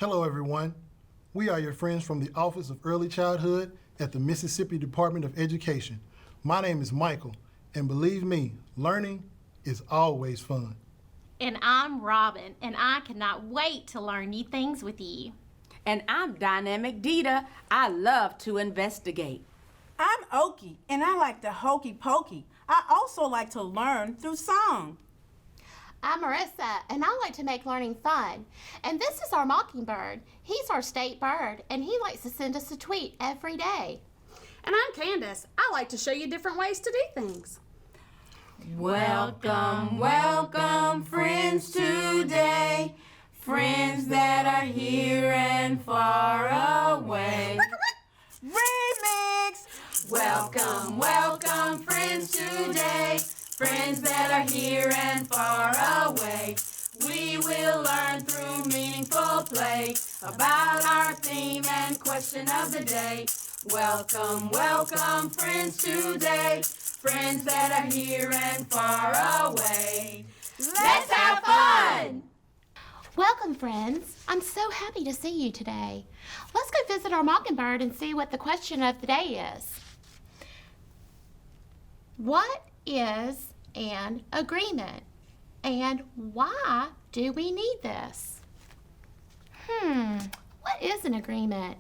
Hello everyone. We are your friends from the Office of Early Childhood at the Mississippi Department of Education. My name is Michael, and believe me, learning is always fun. And I'm Robin, and I cannot wait to learn new things with you. And I'm Dynamic Dita. I love to investigate. I'm Okie, and I like the hokey pokey. I also like to learn through song. I'm Marissa, and I like to make learning fun. And this is our mockingbird. He's our state bird, and he likes to send us a tweet every day. And I'm Candace. I like to show you different ways to do things. Welcome, welcome, friends today. Friends that are here and far away. Remix! Welcome, welcome, friends today. Friends that are here and far away. We will learn through meaningful play about our theme and question of the day. Welcome, welcome, friends today. Friends that are here and far away. Let's have fun! Welcome, friends. I'm so happy to see you today. Let's go visit our mockingbird and see what the question of the day is. What is an agreement? And why do we need this? What is an agreement?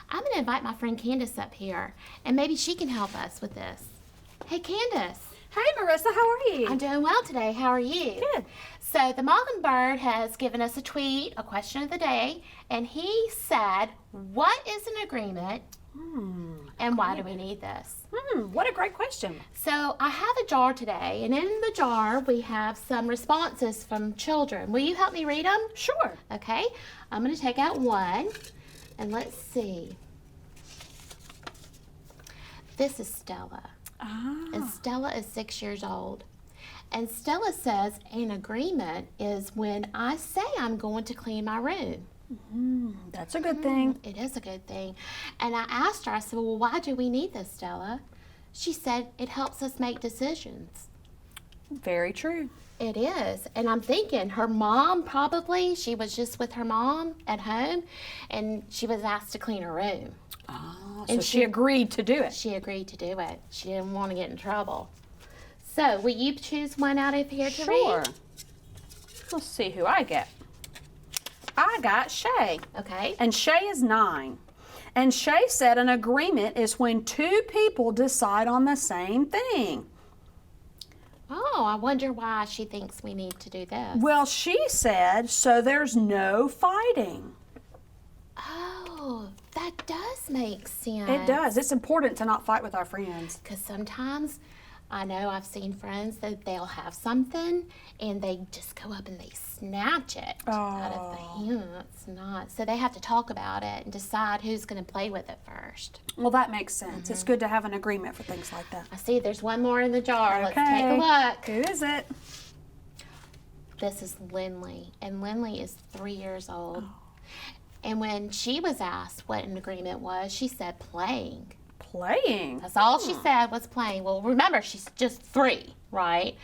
I'm going to invite my friend Candace up here, and maybe she can help us with this. Hey, Candace. Hey, Marissa, how are you? I'm doing well today. How are you? Good. So the mockingbird has given us a tweet, a question of the day, and he said, what is an agreement and why do we need this? What a great question. So I have a jar today, and in the jar we have some responses from children. Will you help me read them? Sure. Okay. I'm going to take out one, and let's see. This is Stella. And Stella is 6 years old. And Stella says an agreement is when I say I'm going to clean my room. That's a good thing. It is a good thing. And I asked her, I said, well, why do we need this, Stella? She said it helps us make decisions. Very true. It is. And I'm thinking her mom probably, she was just with her mom at home, and she was asked to clean her room. Oh, And so she agreed to do it. She agreed to do it. She didn't want to get in trouble. So, will you choose one out of here to Sure. read? Let's see who I get. I got Shay. Okay. And Shay is 9. And Shay said an agreement is when two people decide on the same thing. Oh, I wonder why she thinks we need to do this. Well, she said, so there's no fighting. Oh, that does make sense. It does. It's important to not fight with our friends. Because sometimes, I know I've seen friends that they'll have something and they just go up and they snatch it out of the hand. It's not. So they have to talk about it and decide who's going to play with it first. Well, that makes sense. It's good to have an agreement for things like that. I see there's one more in the jar. Okay. Let's take a look. Who is it? This is Lindley, and Lindley is 3 years old. And when she was asked what an agreement was, she said playing. Playing. That's all she said was playing. Well, remember, she's just 3, right?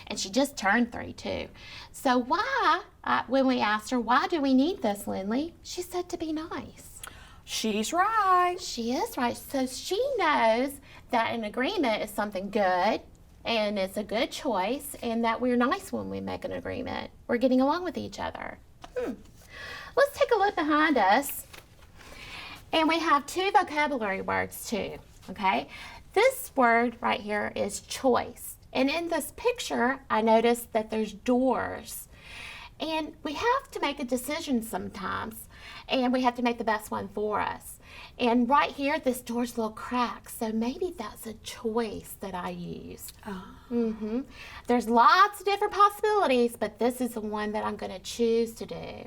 And she just turned 3, too. So why, when we asked her, why do we need this, Lindley? She said to be nice. She's right. She is right. So she knows that an agreement is something good, and it's a good choice, and that we're nice when we make an agreement. We're getting along with each other. Let's take a look behind us. And we have 2 vocabulary words too, okay? This word right here is choice. And in this picture, I noticed that there's doors. And we have to make a decision sometimes, and we have to make the best one for us. And right here, this door's a little cracked, so maybe that's a choice that I use. There's lots of different possibilities, but this is the one that I'm gonna choose to do.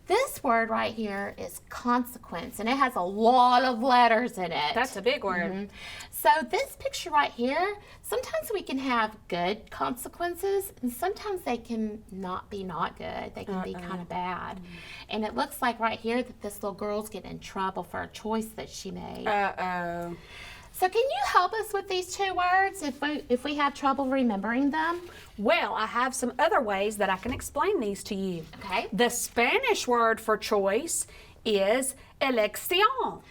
This word right here is consequence, and it has a lot of letters in it. That's a big word. So this picture right here, sometimes we can have good consequences, and sometimes they can not be not good. They can be kind of bad. And it looks like right here that this little girl's getting in trouble for a choice that she made. So can you help us with these two words if we have trouble remembering them? Well, I have some other ways that I can explain these to you. Okay. The Spanish word for choice is elección.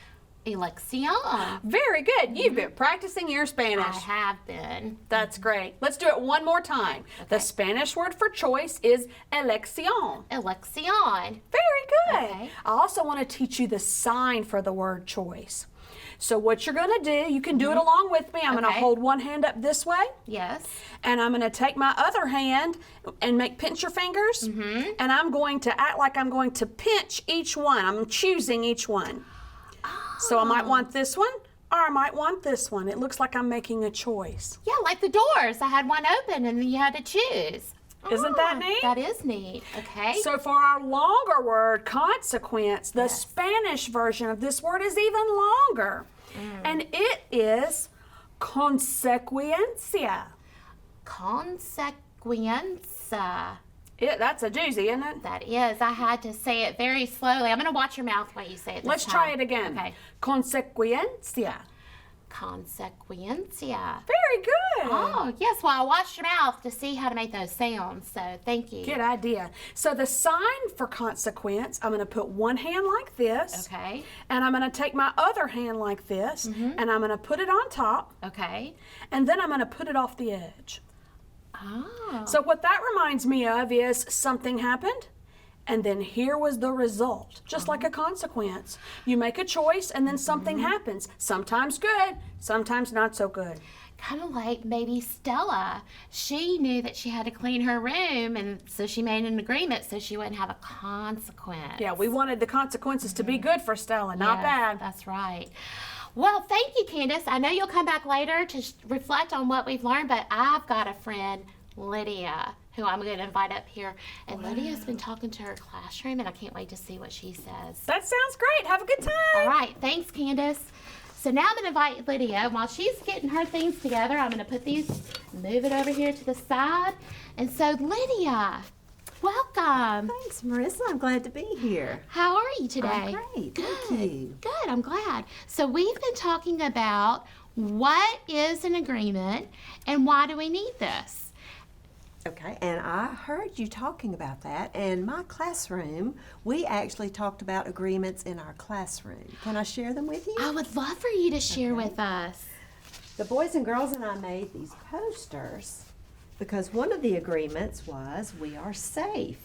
Elección. Very good. You've been practicing your Spanish. I have been. That's great. Let's do it one more time. The Spanish word for choice is elección. Elección. Very good. Okay. I also want to teach you the sign for the word choice. So what you're going to do, you can do it along with me. I'm going to Okay. hold one hand up this way. Yes. And I'm going to take my other hand and pinch your fingers. And I'm going to act like I'm going to pinch each one. I'm choosing each one. So I might want this one, or I might want this one. It looks like I'm making a choice. Yeah, like the doors. I had one open and then you had to choose. Isn't that neat? That is neat. Okay. So for our longer word, consequence, the Spanish version of this word is even longer. And it is consecuencia. Consecuencia. That's a doozy, isn't it? That is. I had to say it very slowly. I'm going to watch your mouth while you say it this Let's time. try it again. Okay. Consecuencia. Consecuencia. Very good. Oh, yes. Well, I watched your mouth to see how to make those sounds, so thank you. Good idea. So the sign for consequence, I'm going to put one hand like this. Okay. And I'm going to take my other hand like this, and I'm going to put it on top, Okay. and then I'm going to put it off the edge. Oh. So what that reminds me of is something happened, and then here was the result, just like a consequence. You make a choice, and then something happens. Sometimes good, sometimes not so good. Kind of like maybe Stella. She knew that she had to clean her room, and so she made an agreement so she wouldn't have a consequence. Yeah, we wanted the consequences to be good for Stella, not Yes, bad. That's right. Well, thank you, Candace. I know you'll come back later to reflect on what we've learned, but I've got a friend, Lydia, who I'm going to invite up here. And Lydia's been talking to her classroom, and I can't wait to see what she says. That sounds great. Have a good time. All right. Thanks, Candace. So now I'm going to invite Lydia. While she's getting her things together, I'm going to put these, move it over here to the side. And so, Lydia, welcome. Thanks, Marissa. I'm glad to be here. How are you today? I'm great. Good. Thank you. Good. I'm glad. So we've been talking about what is an agreement and why do we need this? Okay, and I heard you talking about that. In my classroom, we actually talked about agreements in our classroom. Can I share them with you? I would love for you to share with us. The boys and girls and I made these posters because one of the agreements was we are safe.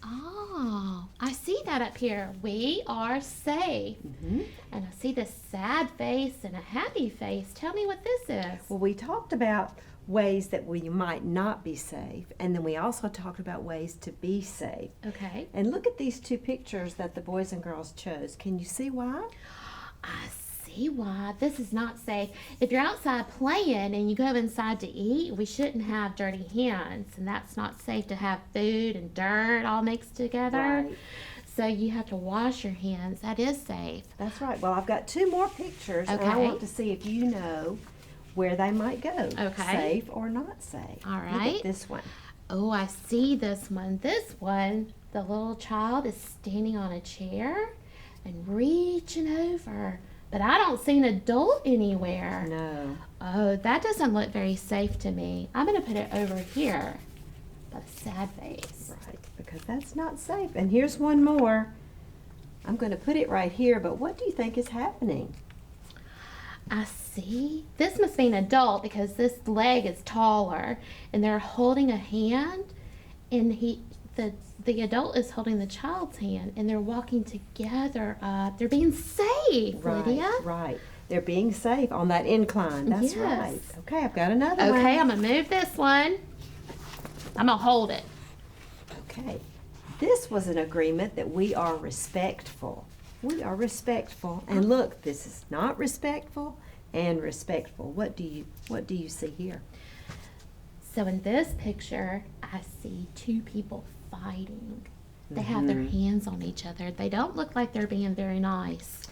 Oh, I see that up here. We are safe. And I see this sad face and a happy face. Tell me what this is. Well, we talked about ways that we might not be safe, and then we also talked about ways to be safe. Okay. And look at these two pictures that the boys and girls chose. Can you see why? I see why. This is not safe. If you're outside playing and you go inside to eat, we shouldn't have dirty hands. And that's not safe to have food and dirt all mixed together. Right. So you have to wash your hands. That is safe. That's right. Well, I've got two more pictures, and I Okay. want to see if you know where they might go. Okay. Safe or not safe. All Look right. at this one. Oh, I see this one. This one, the little child is standing on a chair and reaching over. But I don't see an adult anywhere. No. Oh, that doesn't look very safe to me. I'm going to put it over here by the sad face. Right, because that's not safe. And here's one more. I'm going to put it right here, but what do you think is happening? I see. This must be an adult because this leg is taller and they're holding a hand and the adult is holding the child's hand and they're walking together up. They're being safe, Lydia. Right. They're being safe on that incline. That's Yes. right. Okay, I've got another one. Okay, I'm going to move this one. I'm going to hold it. Okay. This was an agreement that we are respectful. We are respectful. And look, this is not respectful and respectful. What do you see here? So in this picture, I see two people fighting. They have their hands on each other. They don't look like they're being very nice.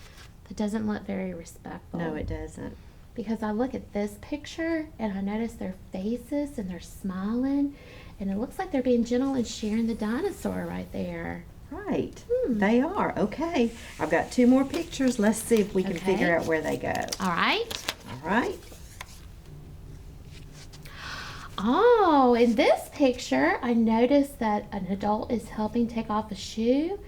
That doesn't look very respectful. No, it doesn't. Because I look at this picture and I notice their faces and they're smiling and it looks like they're being gentle and sharing the dinosaur right there. Right. They are. Okay. I've got two more pictures. Let's see if we can Okay. figure out where they go. All right. All right. Oh, in this picture, I noticed that an adult is helping take off a shoe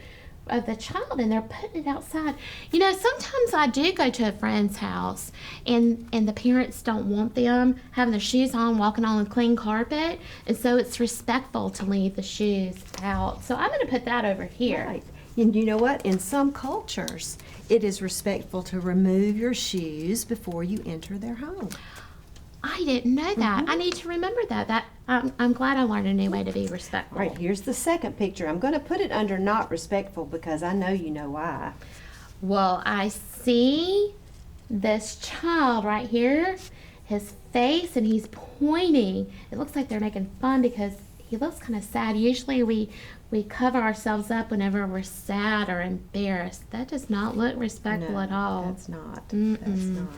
of the child and they're putting it outside. You know, sometimes I do go to a friend's house and the parents don't want them having their shoes on, walking on a clean carpet, and so it's respectful to leave the shoes out. So I'm going to put that over here. Right. And you know what? In some cultures, it is respectful to remove your shoes before you enter their home. I didn't know that. I need to remember that. I'm glad I learned a new way to be respectful. Right, here's the second picture. I'm going to put it under not respectful because I know you know why. Well, I see this child right here, his face, and he's pointing. It looks like they're making fun because he looks kind of sad. Usually we cover ourselves up whenever we're sad or embarrassed. That does not look respectful at all. That's not. That's not.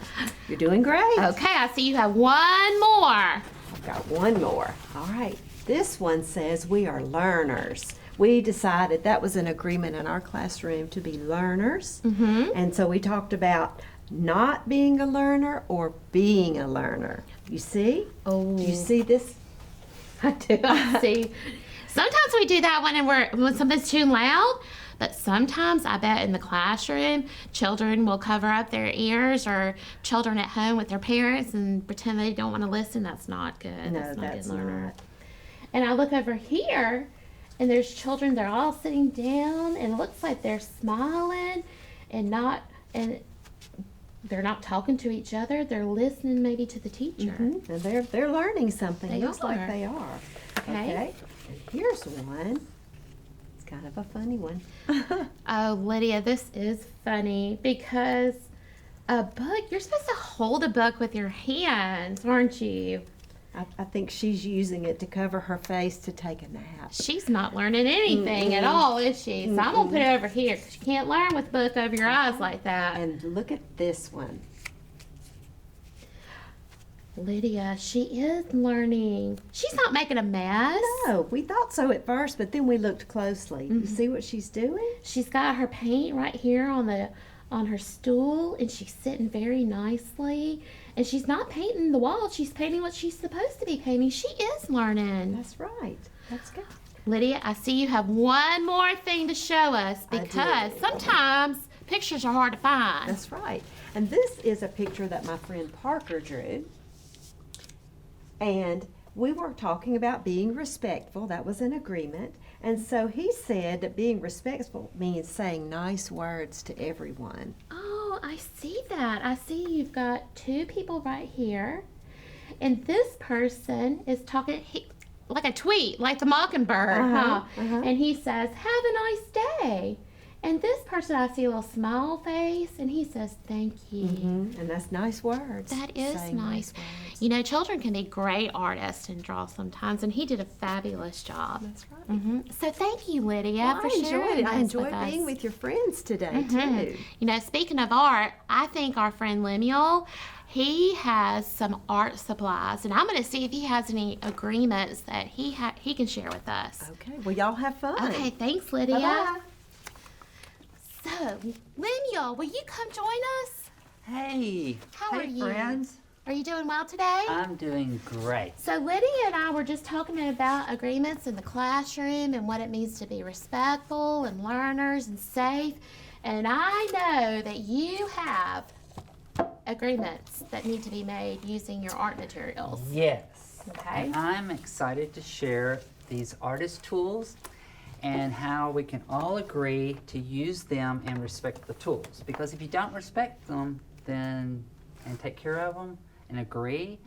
You're doing great. Okay, I see you have one more. I've got one more. All right. This one says we are learners. We decided that was an agreement in our classroom to be learners. And so we talked about not being a learner or being a learner. You see? Oh. Do you see this? I do. I see. Sometimes we do that when something's too loud, but sometimes I bet in the classroom, children will cover up their ears, or children at home with their parents and pretend they don't want to listen. That's not good. No, that's not that's good learner. not. And I look over here, and there's children. They're all sitting down, and it looks like they're smiling, and they're not talking to each other. They're listening maybe to the teacher. And they're learning something. They Looks like are. they are. Okay. Here's one. It's kind of a funny one. Oh, Lydia, this is funny because a book, you're supposed to hold a book with your hands, aren't you? I think she's using it to cover her face to take a nap. She's not learning anything at all, is she? So I'm going to put it over here because you can't learn with a book over your eyes like that. And look at this one. Lydia, she is learning. She's not making a mess. No, we thought so at first, but then we looked closely. You see what she's doing? She's got her paint right here on her stool, and she's sitting very nicely. And she's not painting the wall. She's painting what she's supposed to be painting. She is learning. That's right. That's good. Lydia, I see you have one more thing to show us because sometimes pictures are hard to find. That's right. And this is a picture that my friend Parker drew. And we were talking about being respectful. That was an agreement. And so he said that being respectful means saying nice words to everyone. Oh, I see that. I see you've got two people right here. And this person is talking like a tweet, like the mockingbird, And he says, "Have a nice day." And this person, I see a little smile face, and he says, "Thank you." And that's nice words. That is Saying nice. words. You know, children can be great artists and draw sometimes, and he did a fabulous job. That's right. So thank you, Lydia, Well, for I enjoyed sharing it. I this with enjoyed being us. with your friends today, too. You know, speaking of art, I think our friend Lineal, he has some art supplies, and I'm going to see if he has any agreements that he can share with us. Okay, well, y'all have fun. Okay, thanks, Lydia. Bye-bye. So, Lineal, will you come join us? Hey. How are you? Friends. Are you doing well today? I'm doing great. So Lydia and I were just talking about agreements in the classroom and what it means to be respectful and learners and safe. And I know that you have agreements that need to be made using your art materials. Yes. Okay. And I'm excited to share these artist tools and how we can all agree to use them and respect the tools. Because if you don't respect them, then and take care of them and agree,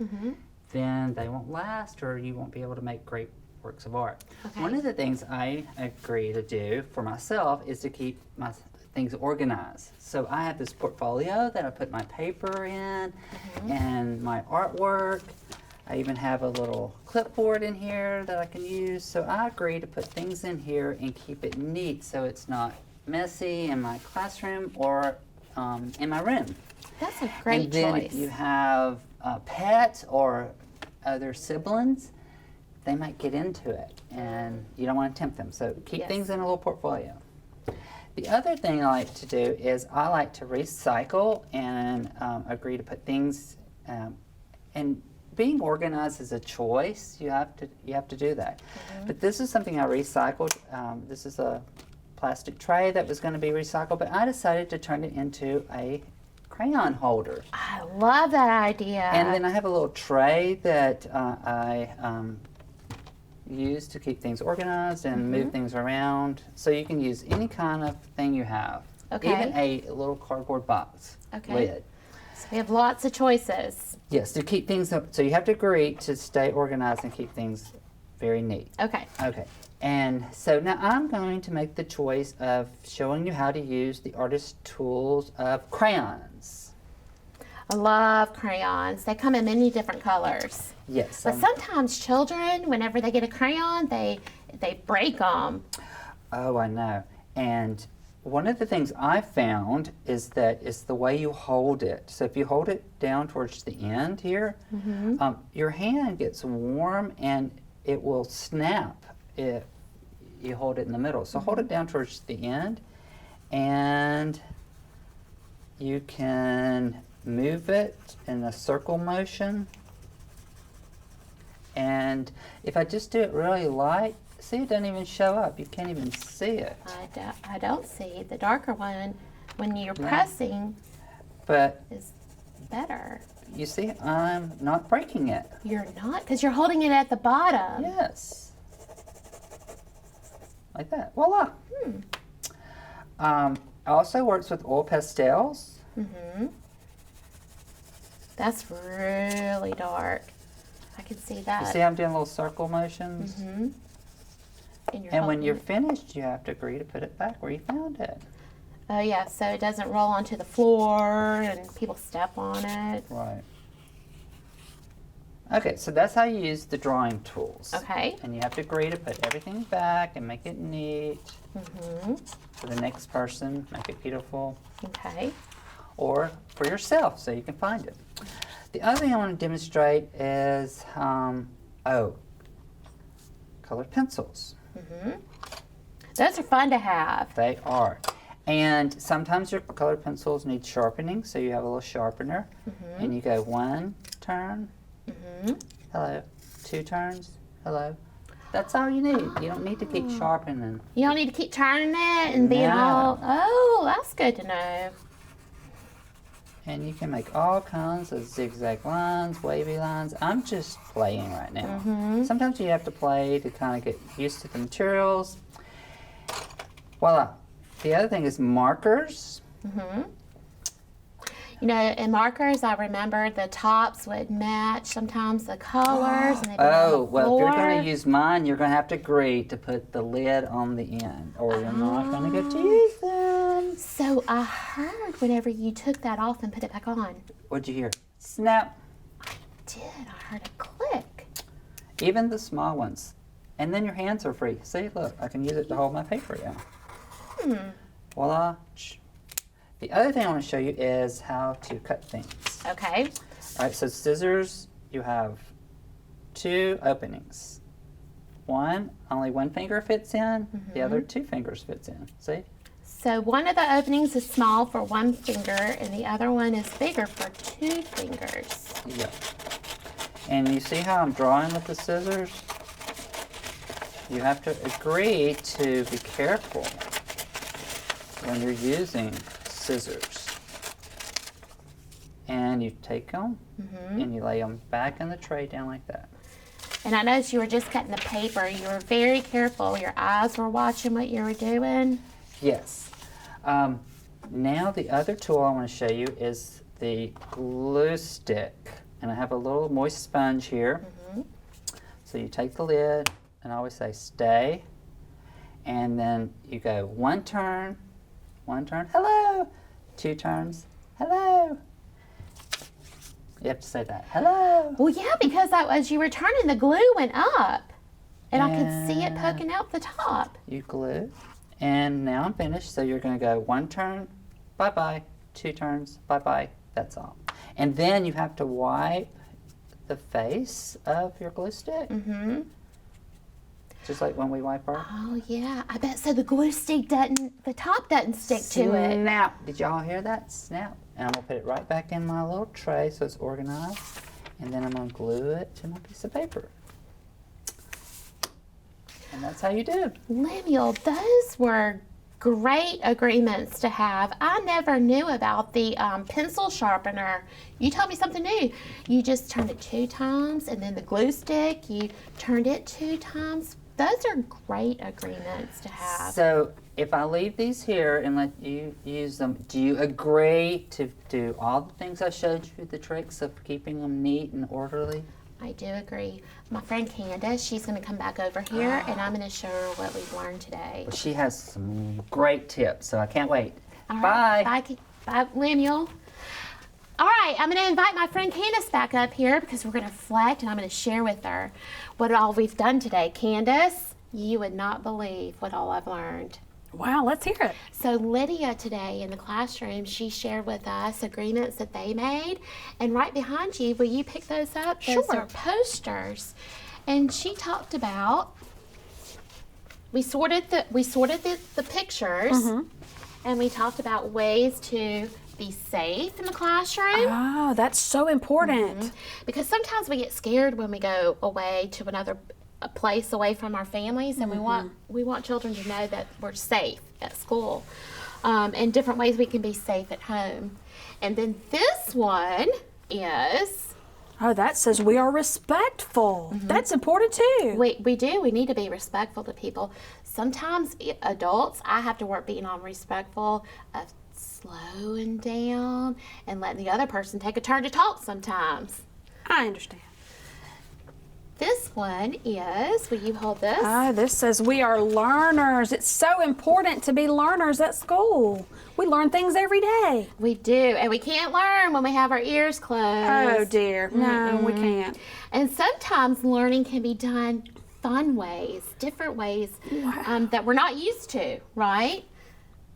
then they won't last, or you won't be able to make great works of art. Okay. One of the things I agree to do for myself is to keep my things organized. So I have this portfolio that I put my paper in and my artwork. I even have a little clipboard in here that I can use. So I agree to put things in here and keep it neat so it's not messy in my classroom or in my room. That's a great And then choice. if you have pets or other siblings, they might get into it and you don't want to tempt them. So keep Yes. things in a little portfolio. The other thing I like to do is I like to recycle and agree to put things And being organized is a choice. You have to do that. But this is something I recycled. This is a plastic tray that was going to be recycled, but I decided to turn it into a crayon holder. I love that idea. And then I have a little tray that I use to keep things organized and move things around. So you can use any kind of thing you have. Okay. Even a little cardboard box lid. So we have lots of choices. Yes, to keep things up. So you have to agree to stay organized and keep things very neat. Okay. Okay. And so now I'm going to make the choice of showing you how to use the artist tools of crayons. I love crayons. They come in many different colors. Yes. But sometimes children, whenever they get a crayon, they break them. Oh, I know. And one of the things I found is that it's the way you hold it. So if you hold it down towards the end here, your hand gets warm and it will snap if you hold it in the middle. So hold it down towards the end and you can move it in a circle motion. And if I just do it really light, see, it doesn't even show up. You can't even see it. I don't see the darker one. When you're pressing, But is better. you see, I'm not breaking it. You're not, because you're holding it at the bottom. Yes. Like that. Voila. Also works with oil pastels. That's really dark. I can see that. You see I'm doing little circle motions? And when you're finished, you have to agree to put it back where you found it. Oh yeah, so it doesn't roll onto the floor and people step on it. Right. Okay, so that's how you use the drawing tools. Okay. And you have to agree to put everything back and make it neat. For the next person, make it beautiful. Okay. Or for yourself so you can find it. The other thing I want to demonstrate is, colored pencils. Those are fun to have. They are. And sometimes your colored pencils need sharpening, so you have a little sharpener. And you go 1 turn, hello, 2 turns, hello. That's all you need. You don't need to keep sharpening. You don't need to keep turning it and being all, oh, that's good to know. And you can make all kinds of zigzag lines, wavy lines. I'm just playing right now. Sometimes you have to play to kind of get used to the materials. Voila. The other thing is markers. You know, in markers, I remember the tops would match sometimes the colors. And they'd be on the Well, if you're going floor. to use mine, you're going to have to agree to put the lid on the end, or you're not going to get to use them. So I heard whenever you took that off and put it back on. What'd you hear? Snap. I heard a click. Even the small ones. And then your hands are free. See, look, I can use it to hold my paper down. Voila. The other thing I want to show you is how to cut things. Okay. All right, so scissors, you have 2 openings. Only one finger fits in, the other 2 fingers fits in. See? So one of the openings is small for 1 finger and the other one is bigger for 2 fingers. Yeah. And you see how I'm drawing with the scissors? You have to agree to be careful when you're using scissors. And you take them and you lay them back in the tray down like that. And I noticed you were just cutting the paper. You were very careful. Your eyes were watching what you were doing. Yes. Now the other tool I want to show you is the glue stick. And I have a little moist sponge here. So you take the lid, and I always say stay. And then you go 1 turn, hello. 2 turns, hello. You have to say that, hello. Well, yeah, because as you were turning, the glue went up. And I could see it poking out the top. You glue. And now I'm finished. So you're going to go 1 turn, bye-bye. 2 turns, bye-bye. That's all. And then you have to wipe the face of your glue stick. Just like when we wipe our... Oh, yeah. I bet so the glue stick the top doesn't stick to it. Snap. Did y'all hear that? Snap. And I'm going to put it right back in my little tray so it's organized. And then I'm going to glue it to my piece of paper. And that's how you do. Lineal, those were great agreements to have. I never knew about the pencil sharpener. You told me something new. You just turned it 2 times, and then the glue stick, you turned it 2 times. Those are great agreements to have. So if I leave these here and let you use them, do you agree to do all the things I showed you, the tricks of keeping them neat and orderly? I do agree. My friend Candace, she's going to come back over here, and I'm going to show her what we've learned today. Well, she has some great tips, so I can't wait. All Bye. right. Bye, Lineal. All right, I'm going to invite my friend Candace back up here because we're going to reflect, and I'm going to share with her what all we've done today. Candace, you would not believe what all I've learned. Wow, let's hear it. So Lydia today in the classroom, she shared with us agreements that they made. And right behind you, will you pick those up? Those Sure. are posters. And she talked about, we sorted the pictures, and we talked about ways to be safe in the classroom. Oh, that's so important. Because sometimes we get scared when we go away to a place away from our families, and we want children to know that we're safe at school, and different ways we can be safe at home. And then this one is, Oh, that says we are respectful. That's important too. we need to be respectful to people. Sometimes adults, I have to work being on respectful of slowing down and letting the other person take a turn to talk sometimes. I understand. This one is, will you hold this? This says we are learners. It's so important to be learners at school. We learn things every day. We do, and we can't learn when we have our ears closed. Oh dear, no, we can't. And sometimes learning can be done fun ways, different ways that we're not used to, right?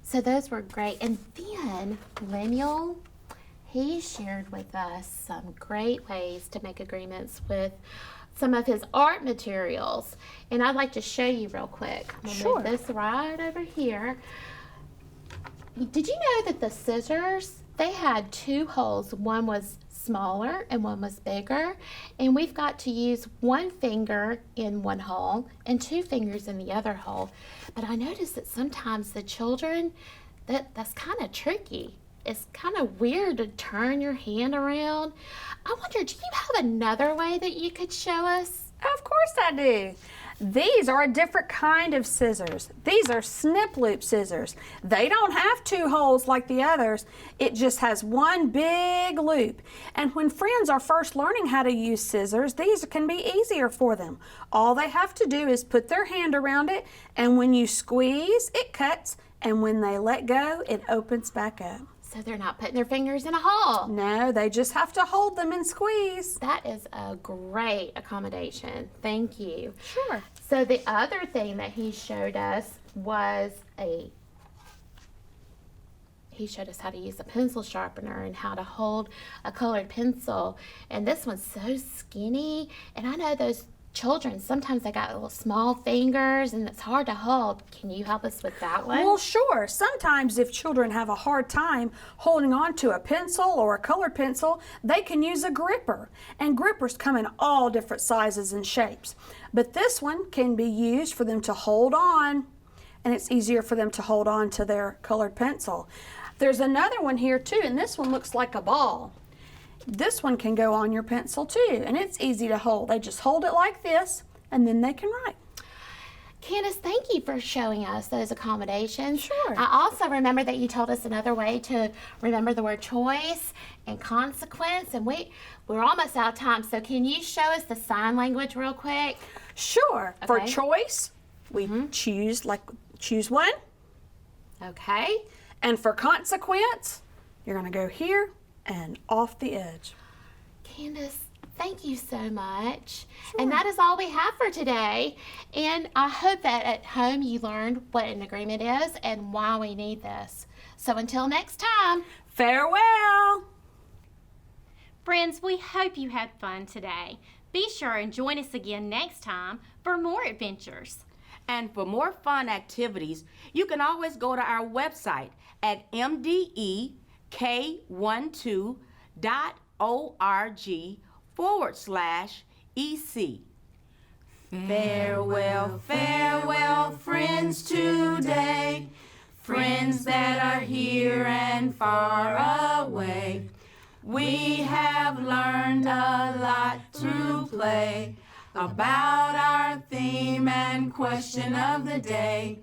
So those were great. And then Lineal, he shared with us some great ways to make agreements with some of his art materials. And I'd like to show you real quick. I'm gonna move this right over here. Did you know that the scissors, they had 2 holes. One was smaller and one was bigger. And we've got to use 1 finger in one hole and 2 fingers in the other hole. But I noticed that sometimes the children, that's kind of tricky. It's kind of weird to turn your hand around. I wonder, do you have another way that you could show us? Of course I do. These are a different kind of scissors. These are snip loop scissors. They don't have 2 holes like the others. It just has 1 big loop. And when friends are first learning how to use scissors, these can be easier for them. All they have to do is put their hand around it, and when you squeeze, it cuts, and when they let go, it opens back up. So they're not putting their fingers in a hole. No, they just have to hold them and squeeze. That is a great accommodation. Thank you. Sure. So the other thing that he showed us was he showed us how to use a pencil sharpener and how to hold a colored pencil. And this one's so skinny. And I know those children, sometimes they got little small fingers and it's hard to hold. Can you help us with that one? Well, sure. Sometimes if children have a hard time holding on to a pencil or a colored pencil, they can use a gripper. And grippers come in all different sizes and shapes. But this one can be used for them to hold on, and it's easier for them to hold on to their colored pencil. There's another one here too, and this one looks like a ball. This one can go on your pencil too, and it's easy to hold. They just hold it like this, and then they can write. Candace, thank you for showing us those accommodations. Sure. I also remember that you told us another way to remember the word choice and consequence, and we're almost out of time, so can you show us the sign language real quick? Sure. For Okay. choice, we choose one. Okay. And for consequence, you're going to go here and off the edge. Candace, thank you so much. And that is all we have for today. And I hope that at home you learned what an agreement is and why we need this. So until next time. Farewell. Friends, we hope you had fun today. Be sure and join us again next time for more adventures. And for more fun activities, you can always go to our website at mdepk4.4. SE.SD.Pk4.1.org/EC. Farewell, farewell, friends today, friends that are here and far away. We have learned a lot through play about our theme and question of the day.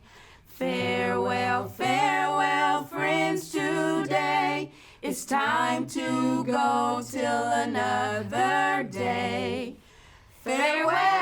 Farewell, farewell, friends today. It's time to go till another day. Farewell.